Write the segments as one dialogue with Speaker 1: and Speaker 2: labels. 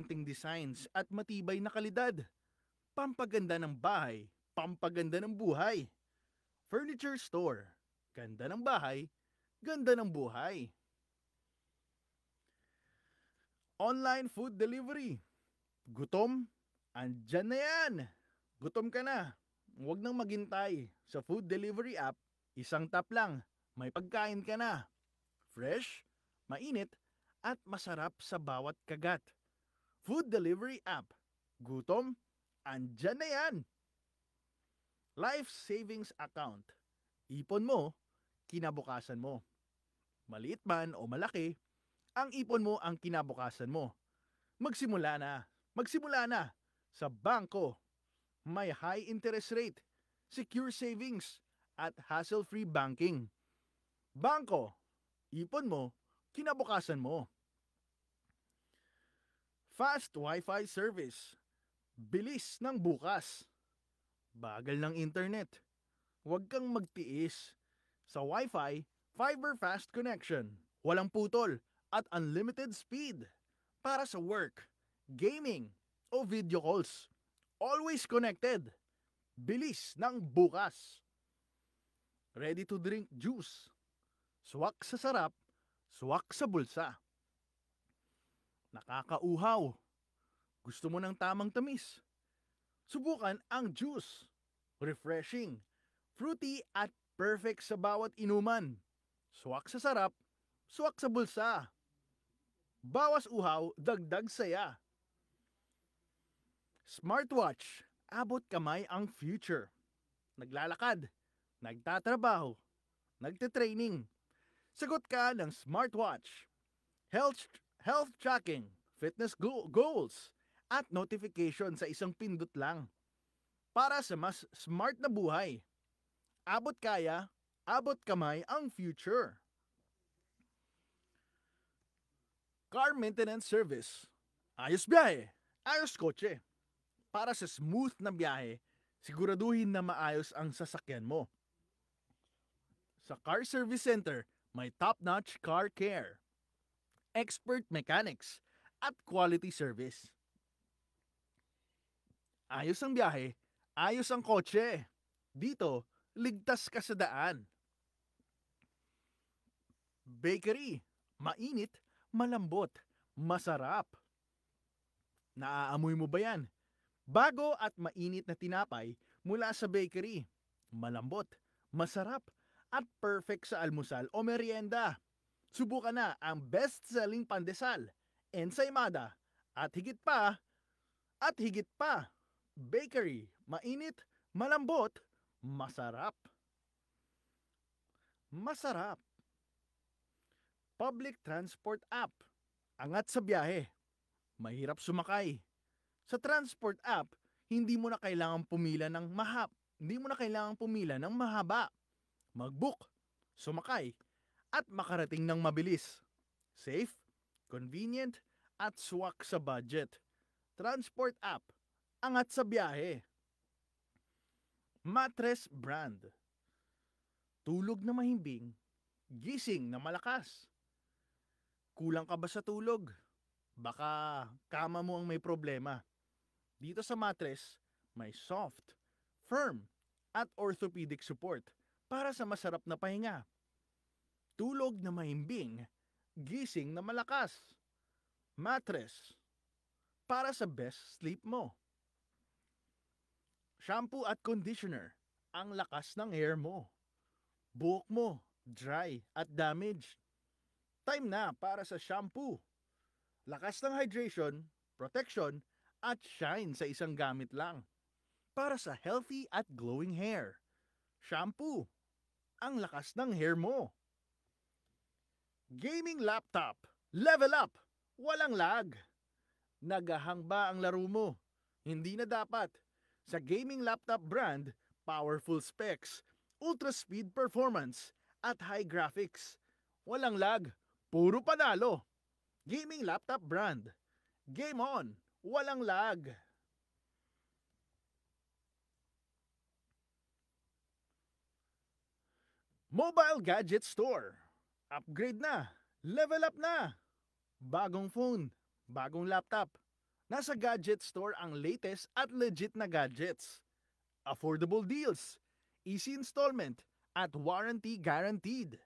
Speaker 1: Anting designs at matibay na kalidad. Pampaganda ng bahay, pampaganda ng buhay. Furniture Store. Ganda ng bahay, ganda ng buhay. Online food delivery. Gutom? Andyan na yan. Gutom ka na. Huwag nang maghintay. Sa food delivery app, isang tap lang. May pagkain ka na. Fresh, mainit, at masarap sa bawat kagat. Food delivery app. Gutom? Andyan na yan. Life savings account. Ipon mo, kinabukasan mo. Maliit man o malaki, ang ipon mo ang kinabukasan mo. Magsimula na. Magsimula na. Sa bangko, may high interest rate, secure savings, at hassle-free banking. Bangko, ipon mo, kinabukasan mo. Fast Wi-Fi service. Bilis ng bukas. Bagal ng internet. Huwag kang magtiis. Sa Wi-Fi, fiber fast connection. Walang putol at unlimited speed. Para sa work, gaming, o video calls. Always connected. Bilis ng bukas. Ready to drink juice. Swak sa sarap, swak sa bulsa. Nakakauhaw. Gusto mo ng tamang tamis? Subukan ang juice. Refreshing, fruity at perfect sa bawat inuman. Swak sa sarap, swak sa bulsa. Bawas uhaw, dagdag saya. Smartwatch, abot kamay ang future. Naglalakad, nagtatrabaho, nagte-training. Sagot ka ng smartwatch. Health tracking, fitness goals, at notification sa isang pindot lang. Para sa mas smart na buhay. Abot kaya, abot kamay ang future. Car maintenance service. Ayos biyahe, ayos kotse. Para sa smooth na biyahe, siguraduhin na maayos ang sasakyan mo. Sa Car Service Center, may top-notch car care, expert mechanics, at quality service. Ayos ang biyahe, ayos ang kotse. Dito, ligtas ka sa daan. Bakery, mainit, malambot, masarap. Naaamoy mo ba yan? Bago at mainit na tinapay mula sa bakery. Malambot, masarap, at perfect sa almusal o merienda. Subukan na ang best-selling pandesal, ensaymada, at higit pa, bakery, mainit, malambot, masarap. Masarap. Public transport app. Angat sa biyahe. Mahirap sumakay. Sa transport app, hindi mo na kailangang pumila ng mahaba. Mag-book, sumakay, at makarating ng mabilis. Safe, convenient, at swak sa budget. Transport app, angat sa biyahe. Mattress brand. Tulog na mahimbing, gising na malakas. Kulang ka ba sa tulog? Baka kama mo ang may problema. Dito sa mattress, may soft, firm, at orthopedic support para sa masarap na pahinga. Tulog na mahimbing, gising na malakas. Mattress, para sa best sleep mo. Shampoo at conditioner, ang lakas ng hair mo. Buhok mo, dry at damaged. Time na para sa shampoo. Lakas ng hydration, protection, at shine sa isang gamit lang. Para sa healthy at glowing hair. Shampoo, ang lakas ng hair mo. Gaming laptop, level up, walang lag. Nagahang ba ang laro mo? Hindi na dapat. Sa gaming laptop brand, powerful specs, ultra speed performance, at high graphics. Walang lag, puro panalo. Gaming laptop brand. Game on, walang lag. Mobile Gadget Store. Upgrade na, level up na. Bagong phone, bagong laptop, Nasa Gadget Store ang latest at legit na gadgets. Affordable deals, easy installment, at warranty guaranteed.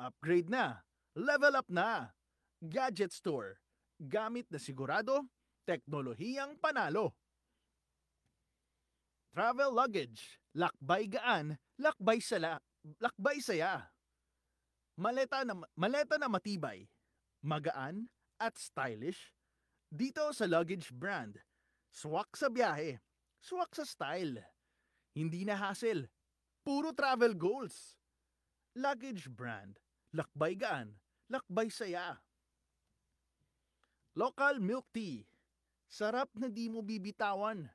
Speaker 1: Upgrade na, level up na. Gadget Store, gamit na sigurado, teknolohiyang panalo. Travel luggage, lakbay gaan, lakbay saya. Maleta na matibay, magaan at stylish. Dito sa luggage brand, swak sa biyahe, swak sa style. Hindi na hassle, puro travel goals. Luggage brand, lakbay gaan, lakbay saya. Local milk tea, sarap na di mo bibitawan.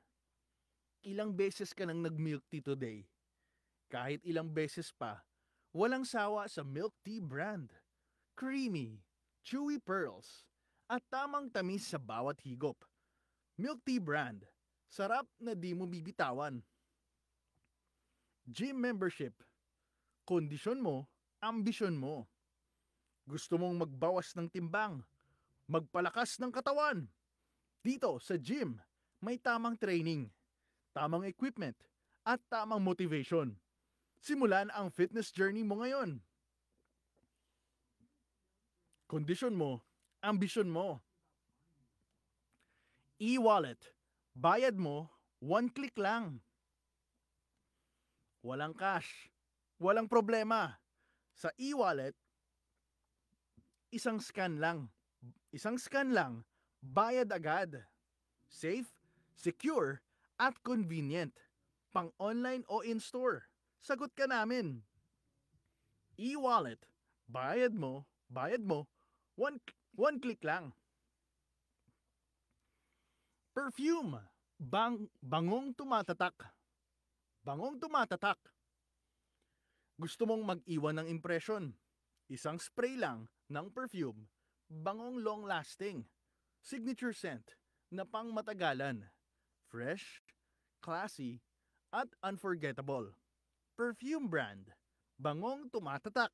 Speaker 1: Ilang beses ka nang nag-milk tea today. Kahit ilang beses pa, walang sawa sa milk tea brand. Creamy, chewy pearls, at tamang tamis sa bawat higop. Milk tea brand, sarap na di mo bibitawan. Gym membership, kondisyon mo, ambisyon mo. Gusto mong magbawas ng timbang, magpalakas ng katawan. Dito sa gym, may tamang training, tamang equipment, at tamang motivation. Simulan ang fitness journey mo ngayon. Kondisyon mo, ambisyon mo. E-wallet, bayad mo, one click lang. Walang cash, walang problema. Sa e-wallet, isang scan lang. Isang scan lang, bayad agad. Safe, secure, at convenient. Pang online o in-store. Sagot ka namin. E-wallet, bayad mo, one click lang. Perfume, bangong tumatatak. Bangong tumatatak. Gusto mong mag-iwan ng impression? Isang spray lang ng perfume, bangong long-lasting. Signature scent na pang matagalan. Fresh, classy, at unforgettable. Perfume brand, bangong tumatatak.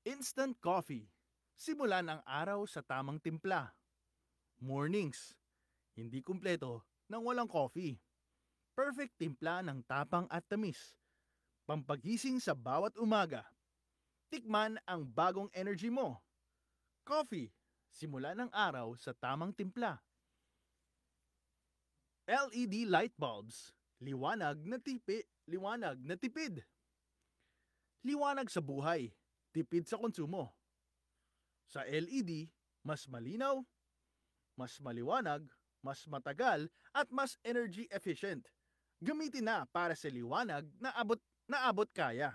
Speaker 1: Instant coffee, simulan ang araw sa tamang timpla. Mornings, hindi kumpleto nang walang coffee. Perfect timpla ng tapang at tamis. Pampagising sa bawat umaga. Tikman ang bagong energy mo. Coffee, simula ng araw sa tamang timpla. LED light bulbs, liwanag na tipid. Liwanag sa buhay, tipid sa konsumo. Sa LED, mas malinaw, mas maliwanag, mas matagal, at mas energy efficient. Gamitin na para sa liwanag na abot kaya.